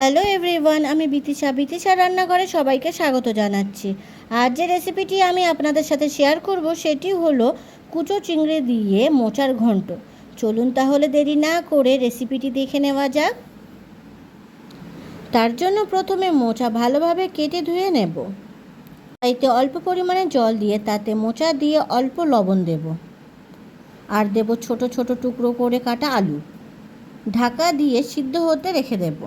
Hello everyone, আমি বিতিশা রান্নাঘরে সবাইকে স্বাগত জানাচ্ছি। আজ যে রেসিপিটি আমি আপনাদের সাথে শেয়ার করব সেটি হলো কুচো চিংড়ি দিয়ে মোচার ঘন্ট। চলুন তাহলে দেরি না করে রেসিপিটি দেখে নেওয়া যাক। তার জন্য প্রথমে মোচা ভালোভাবে কেটে ধুয়ে নেব। এতে অল্প পরিমাণে জল দিয়ে তাতে মোচা দিয়ে অল্প লবণ দেব, আর দেব ছোট ছোট টুকরো করে কাটা আলু। ঢাকা দিয়ে সিদ্ধ হতে রেখে দেব।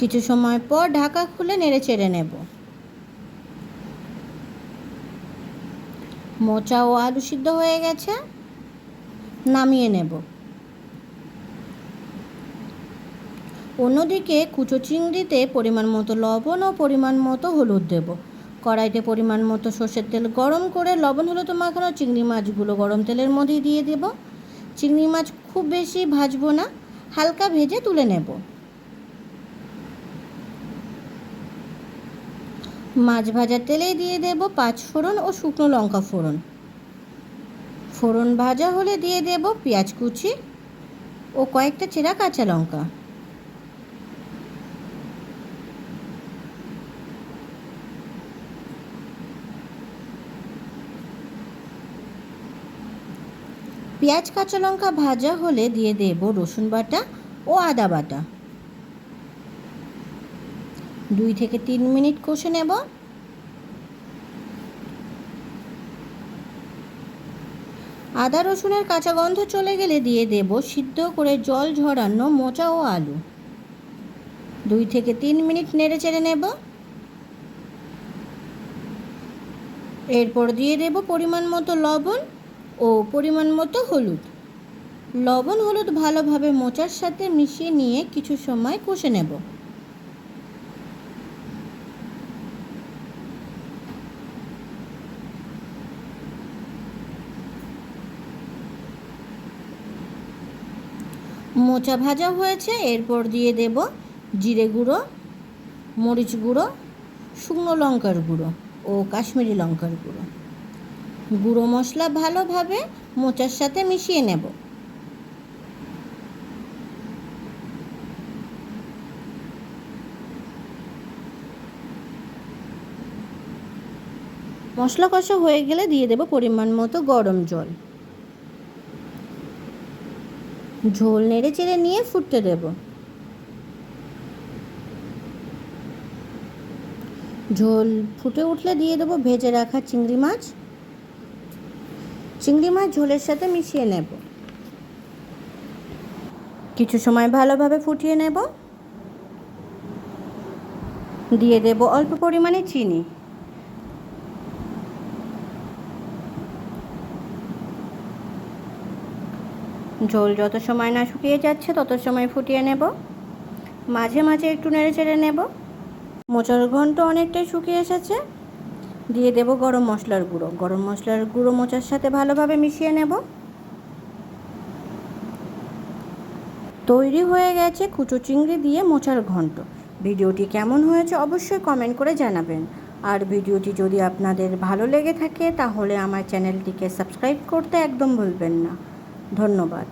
কিছু সময় পর ঢাকা খুলে নেড়ে চেড়ে নেব। মোচা ও আলু সিদ্ধ হয়ে গেছে, নামিয়ে নেব। অন্যদিকে কুচো চিংড়িতে পরিমাণ মতো লবণ ও পরিমাণ মতো হলুদ দেব। কড়াইতে পরিমাণ মতো সর্ষের তেল গরম করে লবণ হলুদ মাখানো চিংড়ি মাছগুলো গরম তেলের মধ্যে দিয়ে দেব। চিংড়ি মাছ খুব বেশি ভাজবো না, হালকা ভেজে তুলে নেব। মাছ ভাজার তেলেই দিয়ে দেব 5 ফোড়ন ও শুকনো লঙ্কা ফোড়ন। ফোড়ন ভাজা হলে দিয়ে দেব পেঁয়াজ কুচি ও কয়েকটা চেরা কাঁচা লঙ্কা। পেঁয়াজ কাঁচা লঙ্কা ভাজা হলে দিয়ে দেব রসুন বাটা ও আদা বাটা। 2 থেকে 3 মিনিট কষে নেব। আদা রসুনের কাঁচা গন্ধ চলে গেলে দিয়ে দেব সিদ্ধ করে জল ঝরানো মোচা ও আলু। 2 থেকে 3 মিনিট নেড়ে চেড়ে নেব। এরপর দিয়ে দেব পরিমাণ মতো লবণ ও পরিমাণ মতো হলুদ। লবণ হলুদ ভালোভাবে মোচার সাথে মিশিয়ে নিয়ে কিছু সময় কষে নেব। মোচা ভাজা হয়েছে, এরপর দিয়ে দেব জিরে গুঁড়ো, মরিচ গুঁড়ো, শুকনো লঙ্কার গুঁড়ো ও কাশ্মীরি লঙ্কার গুঁড়ো। গুঁড়ো মশলা ভালোভাবে মোচার সাথে মিশিয়ে নেব। মশলা কষা হয়ে গেলে দিয়ে দেব পরিমাণ মতো গরম জল। ঝোল নেড়ে চেড়ে নিয়ে ফুটতে দেব। ঝোল ফুটে উঠলে দিয়ে দেবো ভেজে রাখা চিংড়ি মাছ। চিংড়ি মাছ ঝোলের সাথে মিশিয়ে নেব। কিছু সময় ভালোভাবে ফুটিয়ে নেব। দিয়ে দেব অল্প পরিমাণে চিনি। ঝোল যত সময় না শুকিয়ে যাচ্ছে তত সময় ফুটিয়ে নেব। মাঝে মাঝে একটু নেড়ে চেড়ে নেব। মোচার ঘন্ট অনেকটাই শুকিয়ে এসেছে। দিয়ে দেব গরম মশলার গুঁড়ো। গরম মশলার গুঁড়ো মোচার সাথে ভালোভাবে মিশিয়ে নেব। তৈরি হয়ে গেছে কুচো চিংড়ি দিয়ে মোচার ঘন্ট। ভিডিওটি কেমন হয়েছে অবশ্যই কমেন্ট করে জানাবেন। আর ভিডিওটি যদি আপনাদের ভালো লেগে থাকে তাহলে আমার চ্যানেলটিকে সাবস্ক্রাইব করতে একদম ভুলবেন না। ধন্যবাদ।